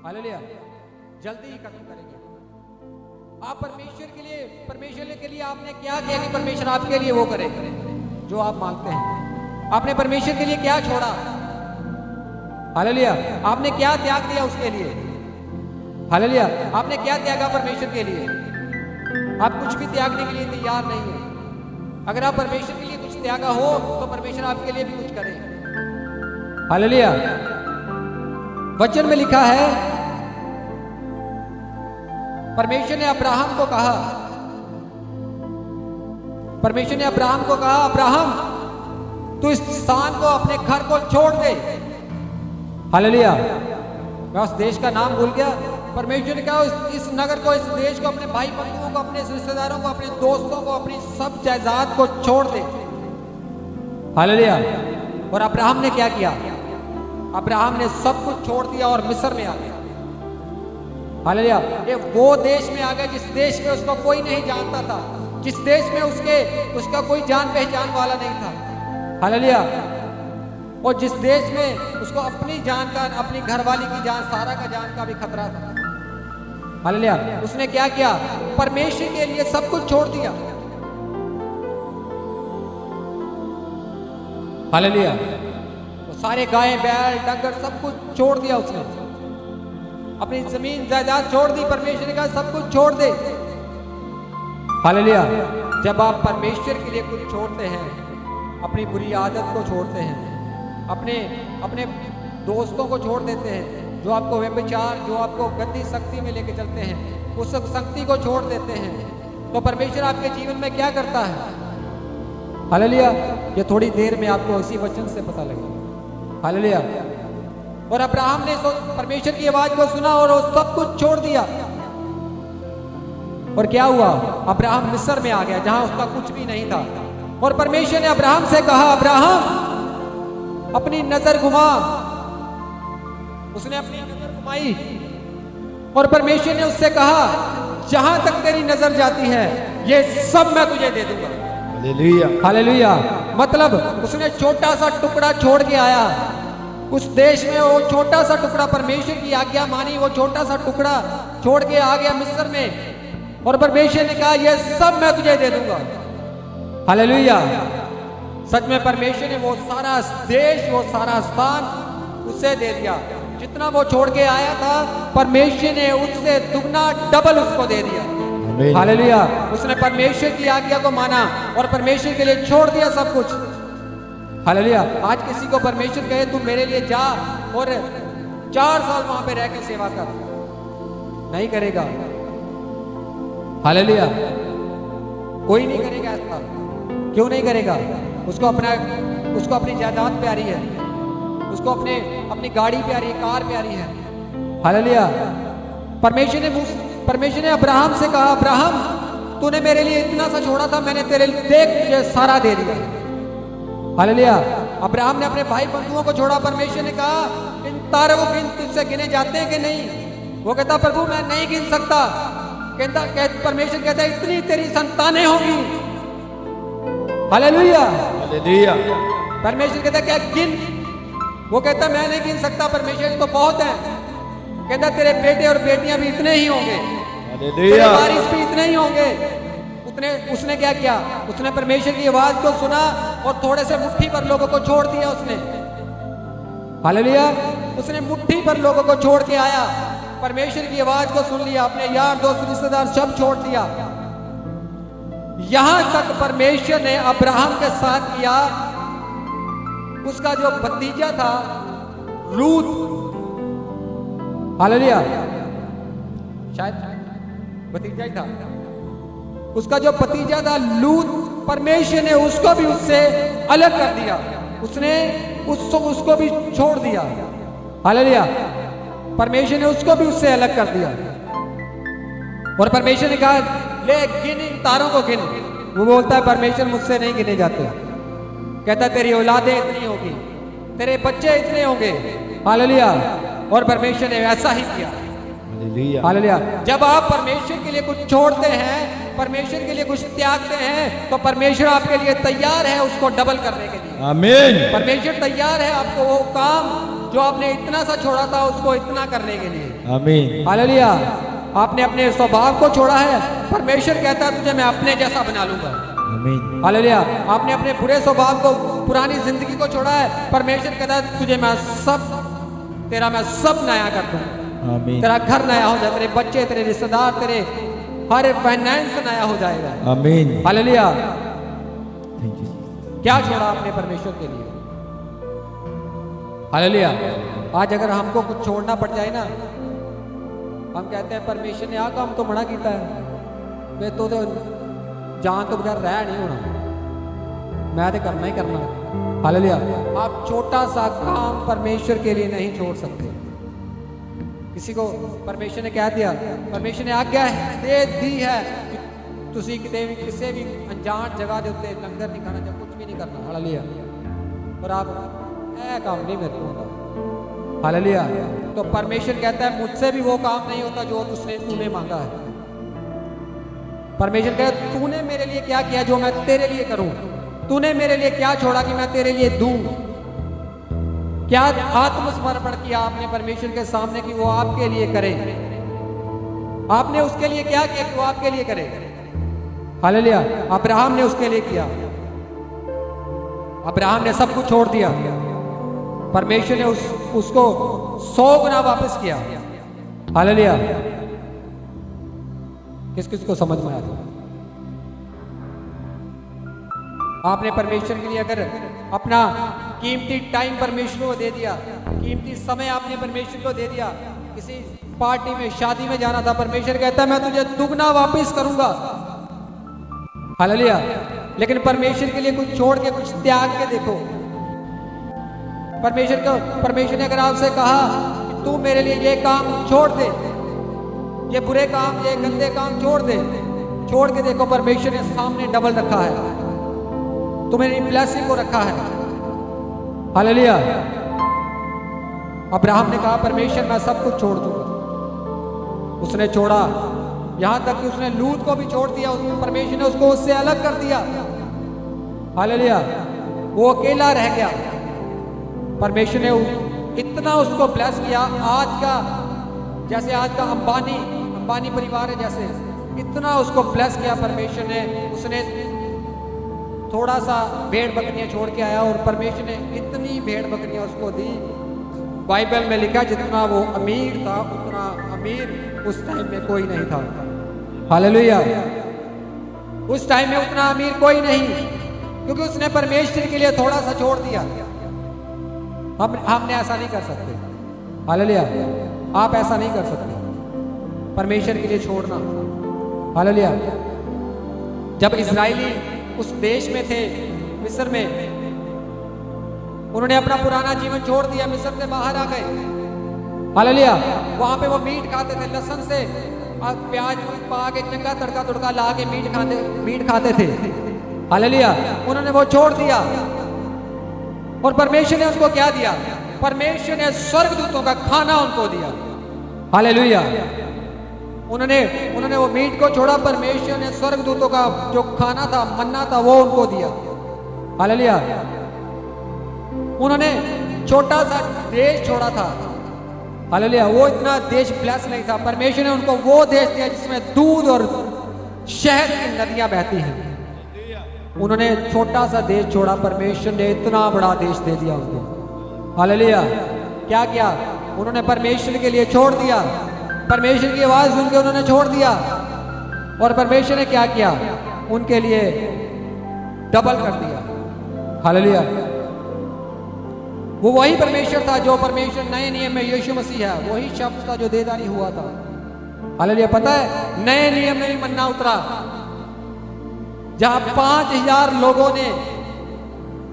Hallelujah, जल्दी ही खत्म करेंगे। आप परमेश्वर के लिए आपने क्या किया कि परमेश्वर आपके लिए वो करे जो आप मांगते हैं? आपने परमेश्वर के लिए क्या छोड़ा? हालेलुया, आपने क्या त्याग दिया उसके लिए? हालेलुया, आपने क्या त्यागा परमेश्वर के लिए? आप कुछ भी त्यागने के लिए तैयार नहीं है। अगर आप परमेश्वर के लिए कुछ त्यागा हो तो परमेश्वर आपके लिए भी कुछ करे। हालेलुया, वचन में लिखा है, परमेश्वर ने अब्राहम को कहा, परमेश्वर ने अब्राहम को कहा, अब्राहम तू इस स्थान को, अपने घर को छोड़ दे। हालेलुया, मैं उस देश का नाम भूल गया। परमेश्वर ने कहा इस नगर को, इस देश को, अपने भाई बंधुओं को, अपने रिश्तेदारों को, अपने दोस्तों को, अपनी सब जायदाद को छोड़ दे। हालेलुया, और अब्राहम ने क्या किया? अब्राहम ने सब कुछ छोड़ दिया और मिस्र में आ गया। हालेलुया, ये वो देश में आ गया जिस देश में उसको कोई नहीं जानता था, जिस देश में उसका कोई जान पहचान वाला नहीं था। हालेलुया, और जिस देश में उसको अपनी जान का, अपनी घरवाली की जान, सारा का जान का भी खतरा था। हालेलुया, उसने क्या किया? परमेश्वर के लिए सब कुछ छोड़ दिया। हालेलुया, वो सारे गाय बैल डंगर सब कुछ छोड़ दिया उसने, अपनी जमीन जायदाद छोड़ दी। परमेश्वर ने कहा सब कुछ छोड़ दे। हालेलुया, जब आप परमेश्वर के लिए कुछ छोड़ते हैं, अपनी बुरी आदत को छोड़ते हैं, अपने दोस्तों को छोड़ देते हैं जो आपको व्यभिचार, जो आपको गंदी शक्ति में लेके चलते हैं, उस शक्ति को छोड़ देते हैं, तो परमेश्वर आपके जीवन में क्या करता है? हालेलुया, ये थोड़ी देर में आपको इसी वचन से पता लगेगा। हालेलुया, और अब्राहम ने परमेश्वर की आवाज को सुना और वो सब कुछ छोड़ दिया। और क्या हुआ? अब्राहम मिस्र में आ गया जहां उसका कुछ भी नहीं था। और परमेश्वर ने अब्राहम से कहा, अब्राहम अपनी नजर घुमा। उसने अपनी नजर घुमाई और परमेश्वर ने उससे कहा, जहां तक तेरी नजर जाती है ये सब मैं तुझे दे दूंगा। हालेलुया, हालेलुया, मतलब उसने छोटा सा टुकड़ा छोड़ के आया उस देश में। वो छोटा सा टुकड़ा, परमेश्वर की आज्ञा मानी, वो छोटा सा टुकड़ा छोड़ के आ गया मिस्र में। और परमेश्वर ने कहा ये सब मैं तुझे दे दूंगा। हालेलुया, सच में परमेश्वर ने वो सारा देश, वो सारा स्थान उसे दे दिया। जितना वो छोड़ के आया था, परमेश्वर ने उससे दुगना डबल उसको दे दिया। हालेलुया, उसने परमेश्वर की आज्ञा को माना और परमेश्वर के लिए छोड़ दिया सब कुछ। हालेलुया, आज किसी को परमेश्वर कहे तू मेरे लिए जा और 4 साल वहां पे रह के सेवा कर, नहीं करेगा। हालेलुया, कोई नहीं करेगा ऐसा। क्यों नहीं करेगा? उसको अपनी जायदाद प्यारी है, उसको अपनी गाड़ी प्यारी है, कार प्यारी है। हालेलुया, परमेश्वर ने अब्राहम से कहा, अब्राहम तूने मेरे लिए इतना सा छोड़ा था, मैंने तेरे लिए तुझे सारा दे दिया। हालेलुया, अब्राहम ने अपने भाई बंधुओं को छोड़ा। परमेश्वर ने कहा इन तारों को तुझसे गिने जाते हैं कि नहीं? वो कहता प्रभु मैं नहीं गिन सकता। परमेश्वर कहता है इतनी तेरी संतानें होगी। हालेलुया, हालेलुया, परमेश्वर कहता क्या गिन? वो कहता मैं नहीं गिन सकता। परमेश्वर तो बहुत है। कहता तेरे बेटे और बेटियां भी इतने ही होंगे, तेरे वारिस भी इतने ही होंगे। उसने क्या किया? उसने परमेश्वर की आवाज को सुना और थोड़े से मुट्ठी पर लोगों को छोड़ दिया उसने। हालेलुया, उसने मुट्ठी पर लोगों को छोड़ के आया, परमेश्वर की आवाज को सुन लिया, अपने यार दोस्त रिश्तेदार सब छोड़ दिया। यहां तक परमेश्वर ने अब्राहम के साथ किया, उसका जो भतीजा था लूत, हालेलुया, शायद भतीजा ही था, उसका जो भतीजा था लूत, परमेश्वर ने उसको भी उससे अलग कर दिया। उसने उसको भी छोड़ दिया। हालेलुया, परमेश्वर ने उसको भी उससे अलग कर दिया। और परमेश्वर ने कहा ले गिन इन तारों को गिन। वो बोलता है परमेश्वर मुझसे नहीं गिने जाते। कहता तेरी औलादें इतनी होगी, तेरे बच्चे इतने होंगे। हालेलुया, और परमेश्वर ने ऐसा ही किया। हालेलुया, जब आप परमेश्वर के लिए कुछ छोड़ते हैं, परमेश्वर के लिए कुछ त्यागते हैं, तो परमेश्वर आपके लिए तैयार है उसको डबल करने के लिए। आमीन। परमेश्वर तैयार है आपको वो काम जो आपने इतना सा छोड़ा था उसको इतना करने के लिए। आमीन। हालेलुया। आपने अपने स्वभाव को छोड़ा है, परमेश्वर कहता है तुझे मैं अपने जैसा बना लूंगा। आमीन। हालेलुया। आपने अपने बुरे स्वभाव को, पुरानी जिंदगी को छोड़ा है, परमेश्वर कहता है तुझे मैं सब नया कर दूंगा। आमीन। तेरा घर नया हो जाए, तेरे बच्चे, तेरे रिश्तेदार, तेरे हर फाइनेंस नया हो जाएगा। आमीन। हालेलुया। Thank you. क्या छोड़ा आपने परमेश्वर के लिए? हालेलुया। आज अगर हमको कुछ छोड़ना पड़ जाए ना, हम कहते हैं परमेश्वर ने आ काम तो मना किया है, वे तो जान तो बगैर रह नहीं होना, मैं तो करना ही करना। हालेलुया। आप छोटा सा काम परमेश्वर के लिए नहीं छोड़ सकते। किसी को परमेश्वर ने कह दिया, परमेश्वर ने आज्ञा दे दी है कि तुसी किसी भी अनजान जगह के उत्ते लंगर नहीं खाना, कुछ भी नहीं करना। हालेलुया। और आप ऐ काम नहीं मेरे को होता। हालेलुया। तो परमेश्वर कहता है मुझसे भी वो काम नहीं होता जो तूने मांगा है। परमेश्वर कहता है तूने मेरे लिए क्या किया जो मैं तेरे लिए करूं? तूने मेरे लिए क्या छोड़ा कि मैं तेरे लिए दूं? क्या आत्मसमर्पण किया आपने परमेश्वर के सामने कि वो आपके लिए करे? आपने उसके लिए क्या किया कि वो आपके लिए करे? हालेलुया। अब्राहम ने उसके लिए किया। अब्राहम ने सब कुछ छोड़ दिया, परमेश्वर ने उसको 100 गुना वापस किया। हालेलुया। किस किस को समझ में आया? आपने परमेश्वर के लिए अगर अपना कीमती टाइम परमेश्वर को दे दिया, कीमती समय आपने परमेश्वर को दे दिया, किसी पार्टी में, शादी में जाना था, परमेश्वर कहता है मैं तुझे दुगना वापस करूंगा। हालेलुया। लेकिन परमेश्वर के लिए कुछ छोड़ के, कुछ त्याग के देखो। परमेश्वर ने अगर आपसे कहा कि तू मेरे लिए ये काम छोड़ दे, ये बुरे काम, ये गंदे काम छोड़ दे, छोड़ के देखो, परमेश्वर ने सामने डबल रखा है, तुम्हें ब्लेसिंग को रखा है। हालेलुया। अब्राहम ने कहा परमेश्वर मैं सब कुछ छोड़ दूंगा। उसने छोड़ा, यहां तक कि उसने लूत को भी छोड़ दिया। परमेश्वर ने उसको उससे अलग कर दिया। हालेलुया। वो अकेला रह गया। परमेश्वर ने इतना उसको ब्लेस किया। आज का अंबानी परिवार है, जैसे इतना उसको ब्लेस किया परमेश्वर ने। उसने थोड़ा सा भेड़ बकरियां छोड़ के आया और परमेश्वर ने इतनी भेड़ बकरियां उसको दी। बाइबल में लिखा जितना वो अमीर था उतना अमीर उस टाइम में कोई नहीं था। हालेलुया। उस टाइम में उतना अमीर कोई नहीं, क्योंकि उसने परमेश्वर के लिए थोड़ा सा छोड़ दिया। हमने ऐसा नहीं कर सकते। हालेलुया। आप ऐसा नहीं कर सकते, परमेश्वर के लिए छोड़ना। हालेलुया। जब इजरायली उस देश में थे, मिस्र में, उन्होंने अपना पुराना जीवन छोड़ दिया, मिस्र से बाहर आ गए। हालेलुया। वहां पे वो मीट खाते थे, लहसुन से प्याज पा के चंगा तड़का तुड़का ला के मीट खाते थे। हालेलुया। उन्होंने वो छोड़ दिया और परमेश्वर ने उनको क्या दिया? परमेश्वर ने स्वर्गदूतों का खाना उनको दिया। हालेलुया। उन्होंने वो मीट को छोड़ा, परमेश्वर ने स्वर्गदूतों का जो खाना था, मन्ना था, वो उनको दिया। हालेलुया। उन्होंने छोटा सा देश छोड़ा था। हालेलुया। वो इतना देश ब्लेस नहीं था, परमेश्वर ने उनको वो देश दिया जिसमें दूध और शहद की नदियां बहती हैं। उन्होंने छोटा सा देश छोड़ा, परमेश्वर ने इतना बड़ा देश दे दिया उनको। हालेलुया। क्या किया? उन्होंने परमेश्वर के लिए छोड़ दिया, परमेश्वर की आवाज सुन के उन्होंने छोड़ दिया, और परमेश्वर ने क्या किया? उनके लिए डबल कर दिया। हालेलुया। वो वही परमेश्वर था जो परमेश्वर नए नियम में यीशु मसीह है, वही शब्द था जो देदारी हुआ था। हालेलुया। पता है नए नियम में भी मन्ना उतरा, जहां 5000 लोगों ने,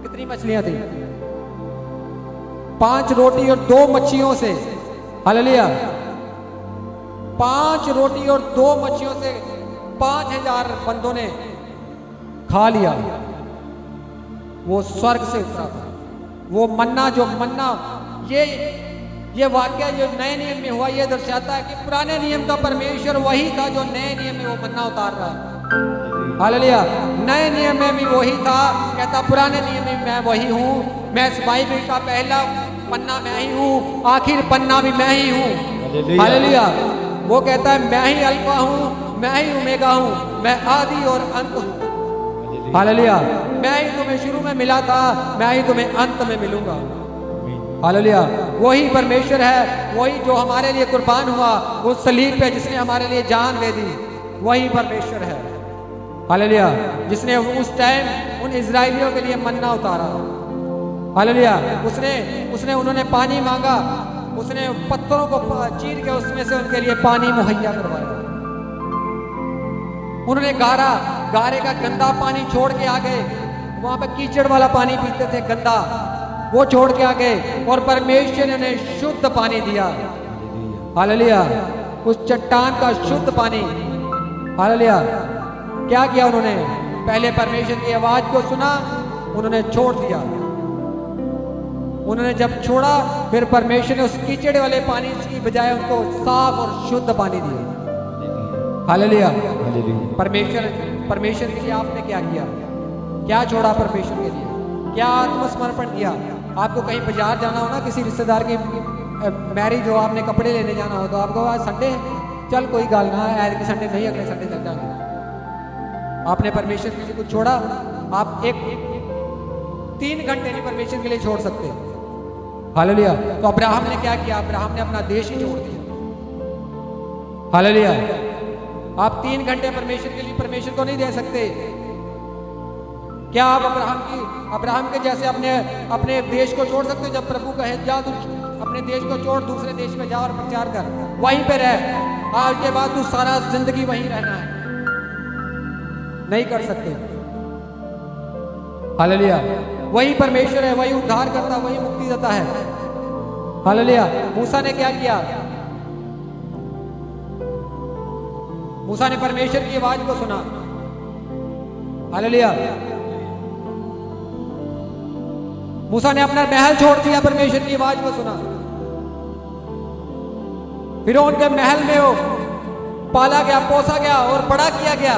कितनी मछलियां थी? 5 रोटी और 2 मच्छियों से। हालेलुया। 5 रोटी और 2 मच्छियों से 5000 बंदों ने खा लिया। वो स्वर्ग से उतरा था वो मन्ना। ये वाक्य जो नए नियम में हुआ, ये दर्शाता है कि पुराने नियम का परमेश्वर वही था जो नए नियम में वो मन्ना उतार रहा है। हालेलुया। नए नियम में भी वही था, कहता पुराने नियम में मैं वही हूं। मैं इस बाइबल का पहला पन्ना मैं ही हूँ, आखिर पन्ना भी मैं ही हूँ। हालेलुया। हालेलुया। वो कहता है मैं ही अल्फा हूँ, मैं ही ओमेगा हूँ, मैं आदि और अंत हूँ। हालेलुया। मैं ही तुम्हें शुरू में मिला था, मैं ही तुम्हें अंत में मिलूंगा। हालेलुया। वही परमेश्वर है, वही जो हमारे लिए कुर्बान हुआ उस सलीब पे, जिसने हमारे लिए जान दे दी, वही परमेश्वर है। हालेलुया। जिसने उस टाइम उन इजराइलियों के लिए मन्ना उतारा। हालेलुया। उसने उन्होंने पानी मांगा, उसने पत्थरों को चीर के उसमें से उनके लिए पानी मुहैया करवाया। उन्होंने गारे का गंदा पानी छोड़ के आ गए, वहां पे कीचड़ वाला पानी पीते थे गंदा, वो छोड़ के आ गए और परमेश्वर ने उन्हें शुद्ध पानी दिया। हालेलुया। उस चट्टान का शुद्ध पानी। हालेलुया। क्या किया उन्होंने? पहले परमेश्वर की आवाज को सुना, उन्होंने छोड़ दिया। उन्होंने जब छोड़ा, फिर परमेश्वर ने उस कीचड़ वाले पानी की बजाय उनको साफ और शुद्ध पानी दिया। हालेलुया। परमेश्वर के लिए आपने क्या किया? क्या छोड़ा परमेश्वर के लिए? क्या आत्मसमर्पण किया? आपको कहीं बाजार जाना हो ना, किसी रिश्तेदार की मैरिज हो, आपने कपड़े लेने जाना हो, तो आपको आज संडे है, चल कोई गाल ना है, आज की संडे नहीं, अगले संडे चल जाएंगे। आपने परमेश्वर के लिए कुछ छोड़ा? आप 3 घंटे नहीं परमेश्वर के लिए छोड़ सकते। हालेलुया। तो अब्राहम ने क्या किया? अब्राहम ने अपना देश ही छोड़ दिया। हालेलुया। आप 3 घंटे परमेश्वर के लिए परमेश्वर को नहीं दे सकते। क्या आप अब्राहम के जैसे अपने देश को छोड़ सकते हो? जब प्रभु कहे जा तू अपने देश को छोड़, दूसरे देश में जा और प्रचार कर, वहीं पे रह, आज के बाद तू सारा जिंदगी वहीं रहना है, नहीं कर सकते। हालेलुया। वही परमेश्वर है, वही उद्धार करता, वही मुक्ति देता है। हालेलुया। मूसा ने क्या किया? मूसा ने परमेश्वर की आवाज को सुना। हालेलुया। मूसा ने अपना महल छोड़ दिया, परमेश्वर की आवाज को सुना। फिरौन के महल में वो पाला गया, पोसा गया और बड़ा किया गया।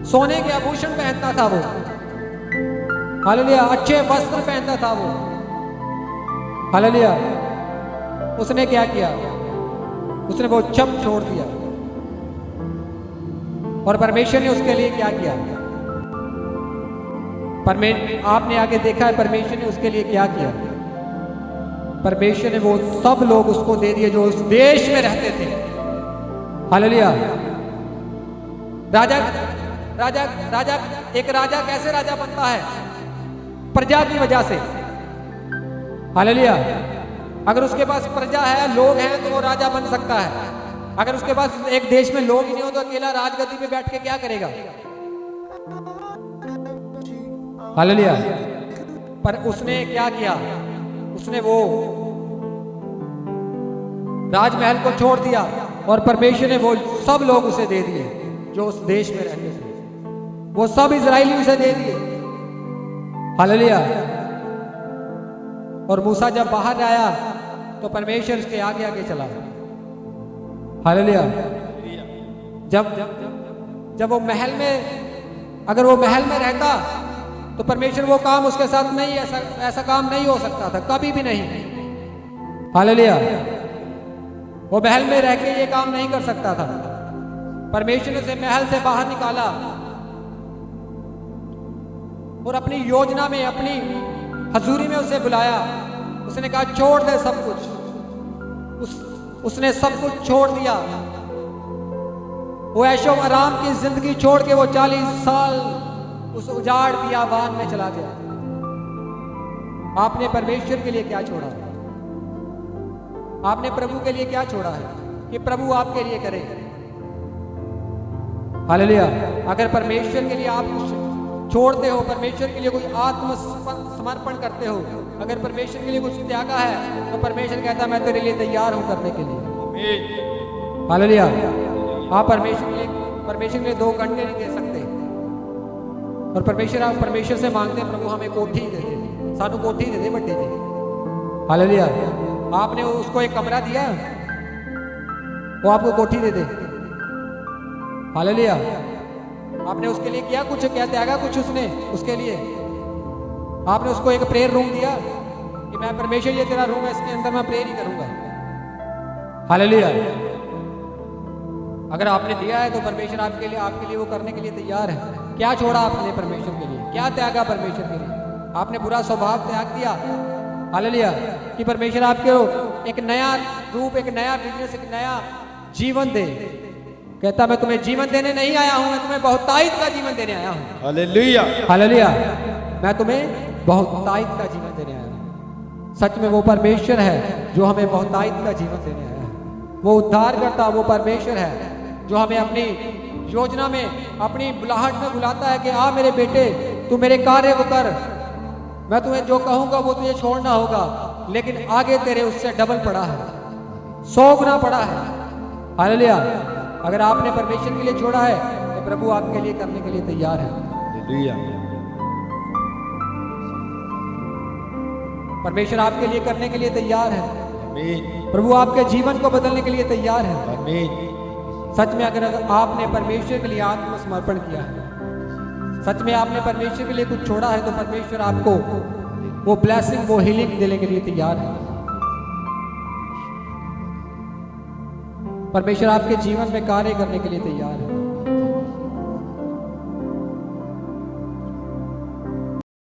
सोने के आभूषण पहनता था वो। हालेलुया। अच्छे वस्त्र पहनता था वो। हालेलुया। उसने क्या किया? उसने वो सब छोड़ दिया। और परमेश्वर ने उसके लिए क्या किया? आपने आगे देखा है परमेश्वर ने उसके लिए क्या किया? परमेश्वर ने वो सब लोग उसको दे दिए जो उस देश में रहते थे। हालेलुया। एक राजा कैसे राजा बनता है? प्रजा की वजह से। हालेलुया। अगर उसके पास प्रजा है, लोग हैं, तो वो राजा बन सकता है। अगर उसके पास एक देश में लोग ही नहीं हो तो अकेला राजगद्दी पे बैठ के क्या करेगा? हालेलुया। पर उसने क्या किया? उसने वो राजमहल को छोड़ दिया और परमेश्वर ने वो सब लोग उसे दे दिए जो उस देश में रहते थे। वो सब इजरायली उसे दे दिए। हालेलुया। और मूसा जब बाहर आया तो परमेश्वर उसके आगे आगे चला। हालेलुया। जब वो महल में, अगर वो महल में रहता तो परमेश्वर वो काम उसके साथ नहीं, ऐसा काम नहीं हो सकता था, कभी भी नहीं। हालेलुया। वो महल में रह के ये काम नहीं कर सकता था। परमेश्वर ने उसे महल से बाहर निकाला और अपनी योजना में, अपनी हजूरी में उसे बुलाया। उसने कहा छोड़ दे सब कुछ। उसने सब कुछ छोड़ दिया। वो ऐशो आराम की जिंदगी छोड़ के वो 40 साल उस उजाड़ बियाबान में चला गया। आपने परमेश्वर के लिए क्या छोड़ा? आपने प्रभु के लिए क्या छोड़ा है कि प्रभु आपके लिए करे? हालेलुया। अगर परमेश्वर के लिए आप कुछ छोड़ते हो, परमेश्वर के लिए कोई आत्मसमर्पण करते हो, अगर परमेश्वर के लिए कुछ त्यागा है, तो परमेश्वर कहता है मैं तेरे लिए तैयार हूं करने के लिए। हालेलुया। आप परमेश्वर के लिए 2 घंटे नहीं दे सकते। और आप परमेश्वर से मांगते हैं प्रभु हमें कोठी दे दे, सानू कोठी दे दे बड़ी दे। हालेलुया। आपने उसको एक कमरा दिया, वो आपको कोठी दे दे। हालेलुया। आपने उसके लिए किया कुछ? क्या त्यागा कुछ उसने उसके लिए? आपने उसको एक प्रेयर रूम दिया, कि मैं परमेश्वर ये तेरा रूम है, इसके अंदर मैं प्रेयर ही करूंगा। हालेलुया। अगर आपने दिया है तो परमेश्वर आपके लिए वो करने के लिए तैयार है। क्या छोड़ा आपने परमेश्वर के लिए? क्या त्यागा परमेश्वर के लिए? आपने बुरा स्वभाव त्याग दिया। हालेलुया। कि परमेश्वर आपको एक नया रूप, एक नया बिजनेस, एक नया जीवन दे। कहता मैं तुम्हें जीवन देने नहीं आया हूं, मैं तुम्हें बहुतायत का जीवन देने आया हूं। हालेलुया। हालेलुया। मैं तुम्हें बहुतायत का जीवन देने आया हूं। सच में वो परमेश्वर है जो हमें बहुतायत का जीवन देने आया है। वो उद्धार करता वो परमेश्वर है जो हमें अपनी योजना में, अपनी बुलाहट में बुलाता है कि आ मेरे बेटे, तू मेरे कार्य को कर। मैं तुम्हें जो कहूंगा वो तुझे छोड़ना होगा, लेकिन आगे तेरे उससे डबल पड़ा है, 100 गुना पड़ा है। हालेलुया। अगर आपने परमेश्वर के लिए छोड़ा है तो प्रभु आपके लिए करने के लिए तैयार है। हालेलुया। परमेश्वर आपके लिए करने के लिए तैयार है। आमीन। प्रभु आपके जीवन को बदलने के लिए तैयार है। आमीन। सच में अगर आपने परमेश्वर के लिए आत्मसमर्पण किया है, सच में आपने परमेश्वर के लिए कुछ छोड़ा है, तो परमेश्वर आपको वो ब्लेसिंग, वो हीलिंग देने के लिए तैयार है। परमेश्वर आपके जीवन में कार्य करने के लिए तैयार है।